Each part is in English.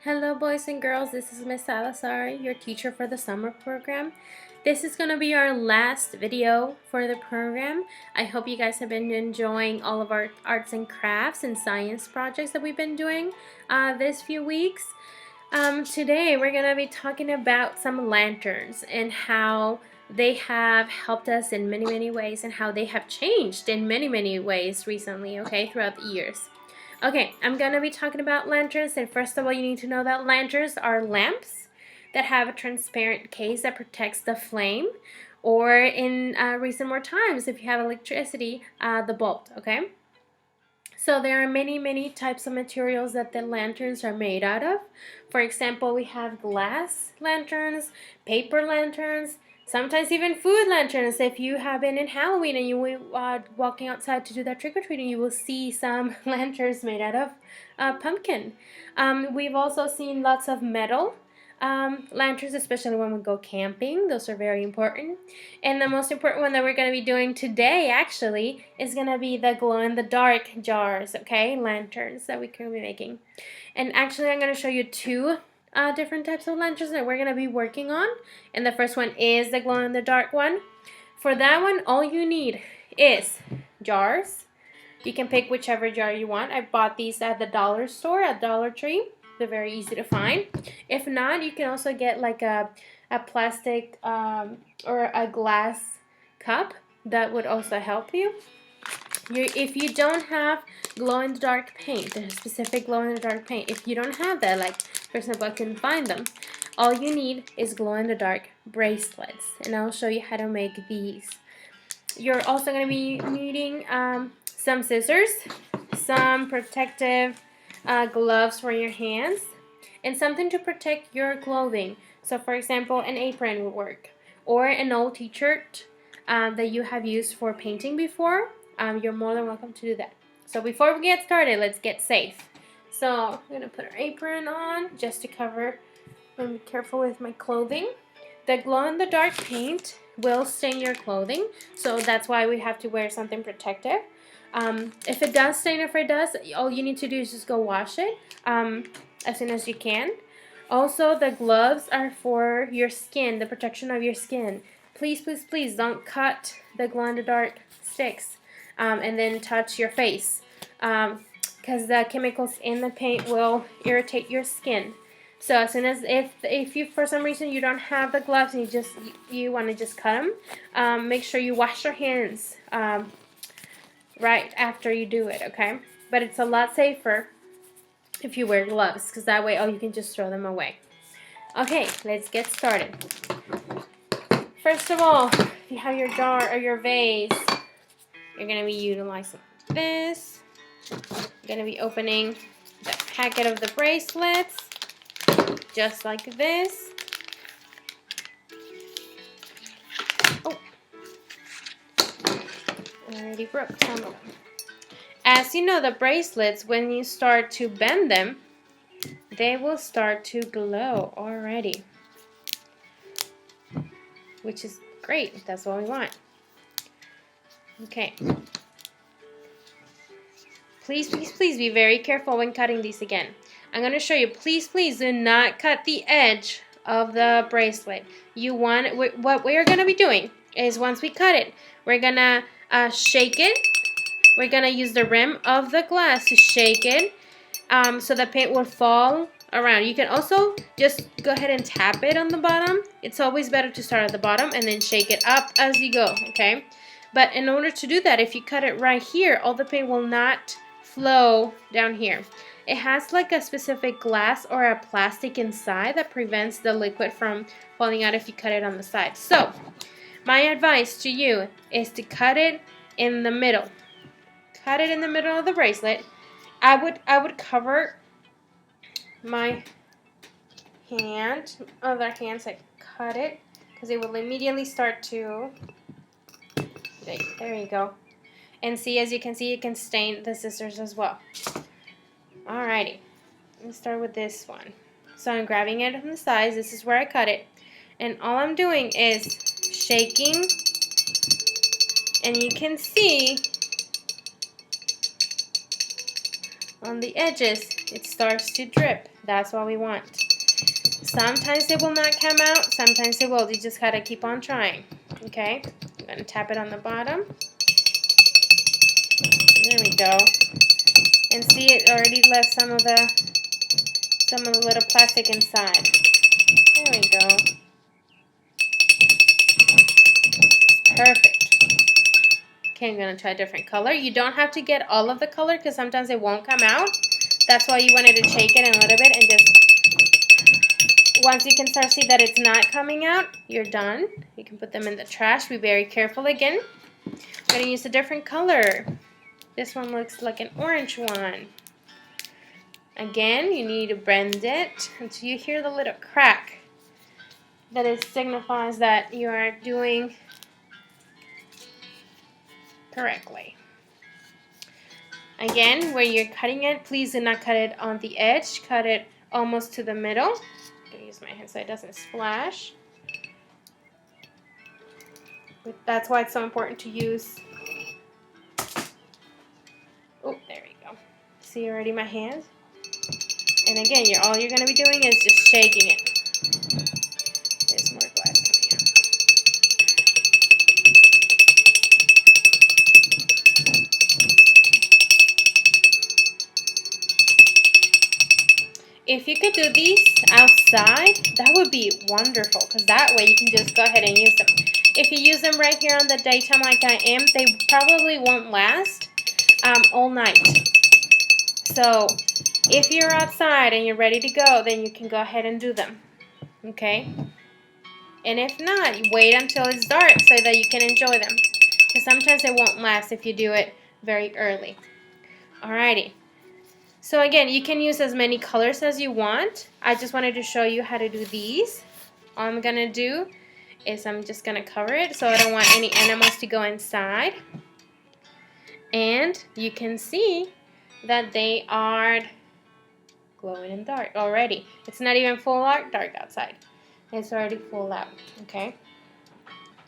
Hello boys and girls, this is Miss Salazar, your teacher for the summer program. This is going to be our last video for the program. I hope you guys have been enjoying all of our arts and crafts and science projects that we've been doing this few weeks. Today we're going to be talking about some lanterns and how they have helped us in many ways and how they have changed in many ways recently, okay, throughout the years. Okay, I'm going to be talking about lanterns, and first of all, you need to know that lanterns are lamps that have a transparent case that protects the flame, or in recent more times, if you have electricity, the bulb, okay? So there are many types of materials that the lanterns are made out of. For example, we have glass lanterns, paper lanterns, sometimes even food lanterns. If you have been in Halloween and you were walking outside to do that trick-or-treating, you will see some lanterns made out of pumpkin. We've also seen lots of metal lanterns, especially when we go camping. Those are very important. And the most important one that we're going to be doing today, actually, is going to be the glow-in-the-dark jars, okay? Lanterns that we can be making. And actually, I'm going to show you two different types of lanterns that we're going to be working on. And the first one is the glow-in-the-dark one. For that one, all you need is jars. You can pick whichever jar you want. I bought these at the dollar store at Dollar Tree. They're very easy to find. If not, you can also get like a plastic or a glass cup. That would also help you. If you don't have glow-in-the-dark paint, there's a specific glow-in-the-dark paint. If you don't have that, like for example, I couldn't find them, all you need is glow-in-the-dark bracelets, and I'll show you how to make these. You're also going to be needing some scissors, some protective gloves for your hands, and something to protect your clothing. So for example, an apron would work, or an old t-shirt that you have used for painting before. You're more than welcome to do that. So before we get started, let's get safe. So I'm going to put our apron on just to cover. I'm be careful with my clothing. The glow-in-the-dark paint will stain your clothing, so that's why we have to wear something protective. If it does stain, if it does, all you need to do is just go wash it as soon as you can. Also, the gloves are for your skin, the protection of your skin. Please don't cut the glow-in-the-dark sticks and then touch your face, because the chemicals in the paint will irritate your skin. So as soon as if you for some reason you don't have the gloves and you want to just cut them, make sure you wash your hands right after you do it, okay? But it's a lot safer if you wear gloves, because that way, you can just throw them away. Okay, let's get started. First of all, if you have your jar or your vase, you're going to be utilizing this. You're going to be opening the packet of the bracelets, just like this. Oh, I already broke some of them. As you know, the bracelets, when you start to bend them, they will start to glow already, which is great. That's what we want. Okay. Please be very careful when cutting these again. I'm going to show you. Please do not cut the edge of the bracelet. What we're going to be doing is, once we cut it, we're going to shake it. We're going to use the rim of the glass to shake it so the paint will fall around. You can also just go ahead and tap it on the bottom. It's always better to start at the bottom and then shake it up as you go, okay? But in order to do that, if you cut it right here, all the paint will not flow down here. It has like a specific glass or a plastic inside that prevents the liquid from falling out if you cut it on the side. So my advice to you is to cut it in the middle. Cut it in the middle of the bracelet. I would cover my other hands, I cut it, because it will immediately start to, there you go. And see, as you can see, it can stain the scissors as well. Alrighty, let's start with this one. So I'm grabbing it from the sides. This is where I cut it. And all I'm doing is shaking. And you can see on the edges, it starts to drip. That's what we want. Sometimes it will not come out, sometimes it will. You just gotta keep on trying. Okay, I'm gonna tap it on the bottom. There we go. And see, it already left some of the little plastic inside. There we go. Perfect. Okay, I'm gonna try a different color. You don't have to get all of the color because sometimes it won't come out. That's why you wanted to shake it in a little bit and just, once you can start to see that it's not coming out, you're done. You can put them in the trash. Be very careful again. I'm gonna use a different color. This one looks like an orange one. Again, you need to bend it until you hear the little crack. That it signifies that you are doing correctly. Again, when you're cutting it, please do not cut it on the edge. Cut it almost to the middle. I'm going to use my hand so it doesn't splash. That's why it's so important to use. Oh, there we go. See already my hand? And again, all you're going to be doing is just shaking it. There's more glass coming out. If you could do these outside, that would be wonderful, because that way you can just go ahead and use them. If you use them right here on the daytime like I am, they probably won't last all night. So if you're outside and you're ready to go, then you can go ahead and do them. Okay? And if not, you wait until it's dark so that you can enjoy them. Because sometimes it won't last if you do it very early. Alrighty. So again, you can use as many colors as you want. I just wanted to show you how to do these. All I'm going to do is I'm just going to cover it so I don't want any animals to go inside. And you can see that they are glowing in dark already. It's not even full dark outside. It's already full out. Okay?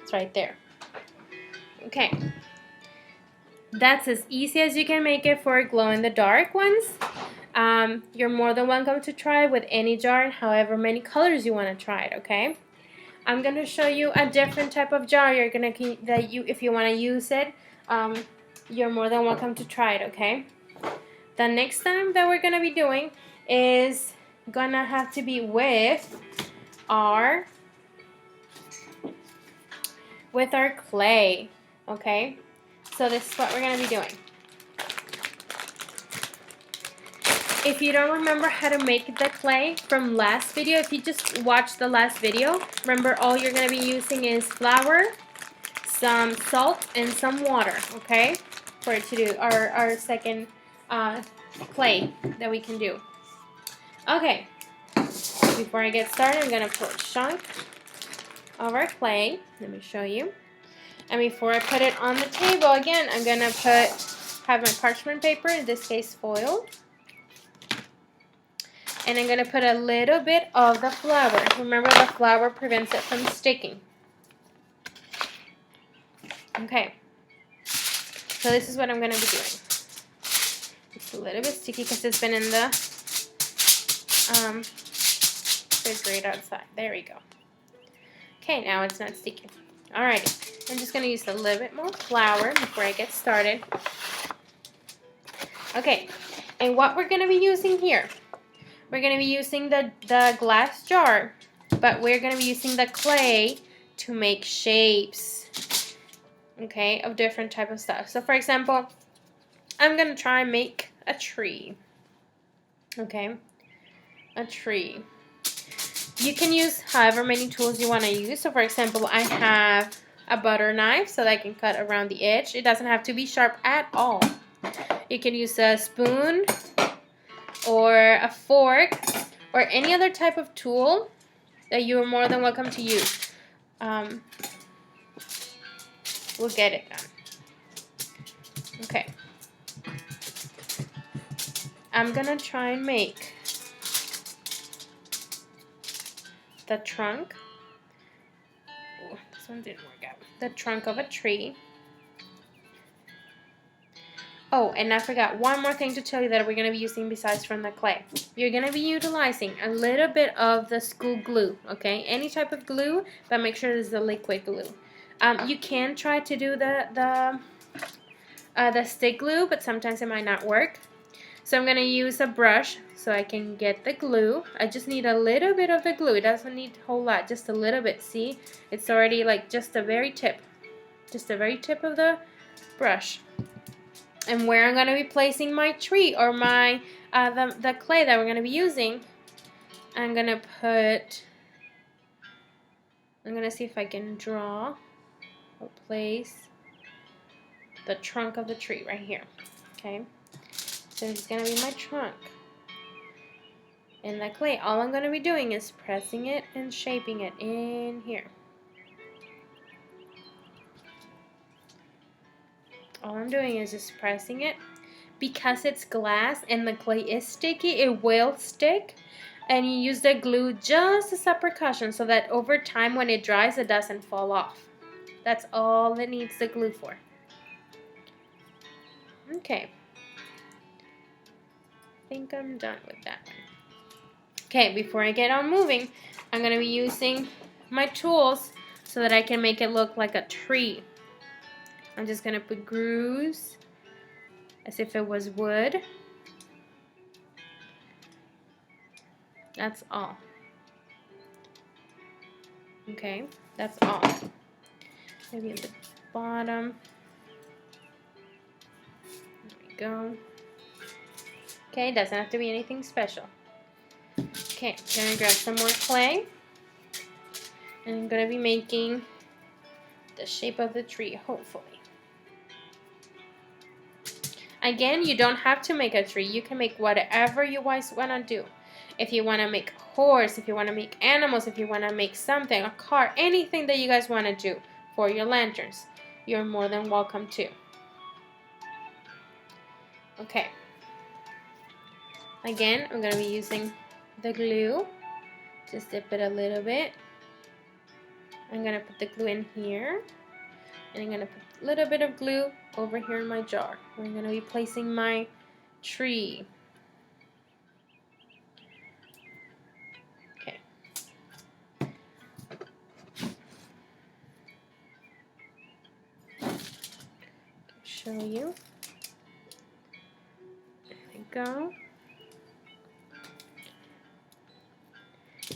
It's right there. Okay. That's as easy as you can make it for glow-in-the-dark ones. You're more than welcome to try with any jar and however many colors you want to try it, okay? I'm going to show you a different type of jar if you want to use it, you're more than welcome to try it, okay? The next time that we're going to be doing is going to have to be with our clay, okay? So this is what we're going to be doing. If you don't remember how to make the clay from last video, if you just watched the last video, remember all you're going to be using is flour, some salt, and some water, okay? For it to do our second clay that we can do. Okay, before I get started, I'm going to put a chunk of our clay. Let me show you. And before I put it on the table, again, I'm going to have my parchment paper, in this case foil. And I'm going to put a little bit of the flour. Remember, the flour prevents it from sticking. Okay. So this is what I'm going to be doing. It's a little bit sticky because it's been in the refrigerator outside. There we go. Okay, now it's not sticky. Alrighty. I'm just going to use a little bit more flour before I get started. Okay, and what we're going to be using here, we're going to be using the glass jar, but we're going to be using the clay to make shapes, okay, of different type of stuff. So for example, I'm going to try and make a tree, okay, a tree. You can use however many tools you want to use. So for example, I have a butter knife so that I can cut around the edge. It doesn't have to be sharp at all. You can use a spoon or a fork or any other type of tool that you are more than welcome to use. We'll get it done. Okay. I'm gonna try and make the trunk. Oh, this one didn't work out. The trunk of a tree. Oh, and I forgot one more thing to tell you that we're going to be using besides from the clay. You're going to be utilizing a little bit of the school glue, okay? Any type of glue, but make sure it's the liquid glue. You can try to do the stick glue, but sometimes it might not work. So I'm going to use a brush so I can get the glue. I just need a little bit of the glue. It doesn't need a whole lot, just a little bit. See, it's already like just the very tip of the brush. And where I'm going to be placing my tree or my the clay that we're going to be using, I'm going to see if I can draw or place the trunk of the tree right here. Okay, so this is going to be my trunk. And the clay, all I'm going to be doing is pressing it and shaping it in here. All I'm doing is just pressing it. Because it's glass and the clay is sticky, it will stick. And you use the glue just as a precaution so that over time when it dries, it doesn't fall off. That's all it needs the glue for. Okay. I think I'm done with that one. Okay, before I get on moving, I'm going to be using my tools so that I can make it look like a tree. I'm just going to put grooves as if it was wood. That's all. Okay, that's all. Maybe at the bottom. There we go. Okay, doesn't have to be anything special. Okay, I'm going to grab some more clay. And I'm going to be making the shape of the tree, hopefully. Again, you don't have to make a tree. You can make whatever you guys want to do. If you want to make a horse, if you want to make animals, if you want to make something, a car, anything that you guys want to do for your lanterns, you're more than welcome to. Okay. Again, I'm going to be using the glue. Just dip it a little bit. I'm going to put the glue in here. And I'm going to put a little bit of glue over here in my jar. I'm going to be placing my tree. Okay. Show you. There we go.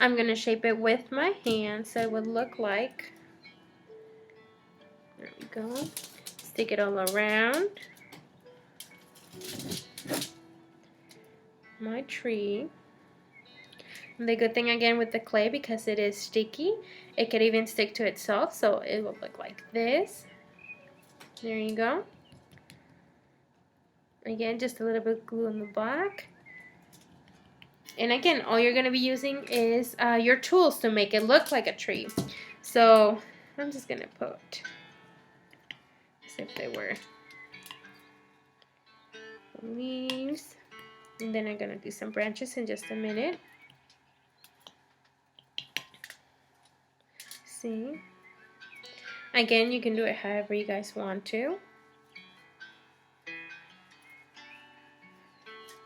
I'm going to shape it with my hand so it would look like. There we go. Stick it all around my tree. And the good thing again with the clay, because it is sticky, it could even stick to itself, so it will look like this. There you go. Again, just a little bit of glue on the back. And again, all you're going to be using is your tools to make it look like a tree. So I'm just going to put as if they were leaves. And then I'm going to do some branches in just a minute. See? Again, you can do it however you guys want to.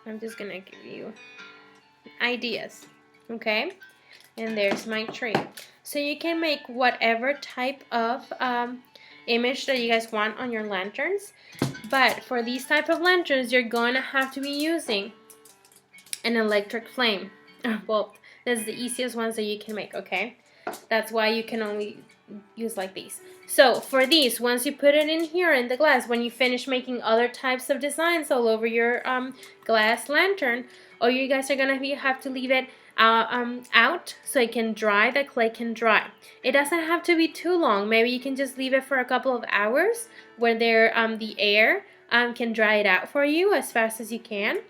I'm just going to give you ideas. Okay? And there's my tree. So you can make whatever type of image that you guys want on your lanterns. But for these type of lanterns, you're going to have to be using an electric flame. Well, that's the easiest ones that you can make, okay? That's why you can only use like these. So for these, once you put it in here in the glass, when you finish making other types of designs all over your glass lantern, all you guys are going to have to leave it out so it can dry, the clay can dry. It doesn't have to be too long. Maybe you can just leave it for a couple of hours where the air can dry it out for you as fast as you can.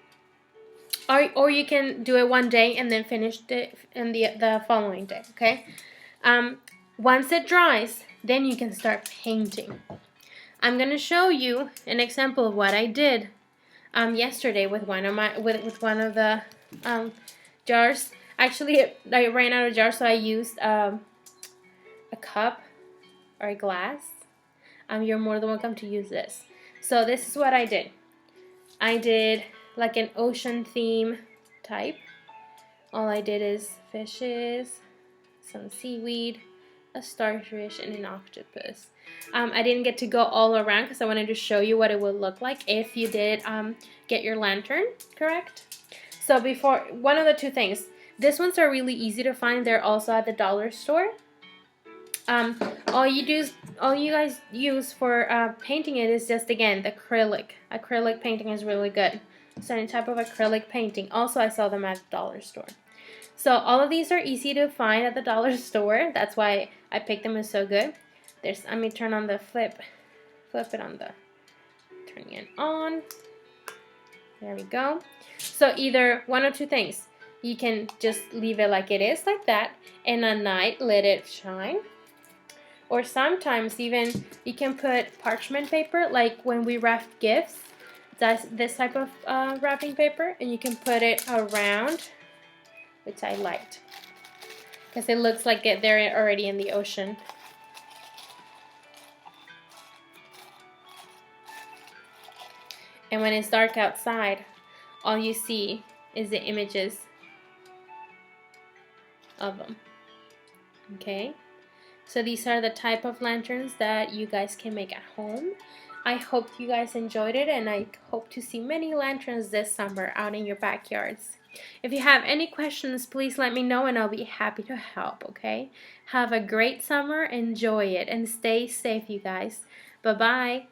Or you can do it one day and then finish it in the following day, okay? Once it dries, then you can start painting. I'm going to show you an example of what I did yesterday with one of the jars. Actually, I ran out of jars, so I used a cup or a glass. You're more than welcome to use this. So this is what I did. I did like an ocean theme type. All I did is fishes, some seaweed, a starfish, and an octopus. I didn't get to go all around because I wanted to show you what it would look like if you did get your lantern correct. So before, one of the two things, these ones are really easy to find. They're also at the dollar store. All you guys use for painting it is just, again, the acrylic. Acrylic painting is really good. So any type of acrylic painting. Also, I saw them at the dollar store. So all of these are easy to find at the dollar store. That's why I picked them. It's so good. Let me turn on the flip it on the, turning it on. There we go. So either one or two things. You can just leave it like it is, like that, and at night let it shine. Or sometimes even you can put parchment paper, like when we wrap gifts. That's this type of wrapping paper, and you can put it around, which I liked because it looks like they're already in the ocean. And when it's dark outside, all you see is the images of them. Okay, so these are the type of lanterns that you guys can make at home. I hope you guys enjoyed it, and I hope to see many lanterns this summer out in your backyards. If you have any questions, please let me know and I'll be happy to help, okay? Have a great summer, enjoy it, and stay safe, you guys. Bye-bye.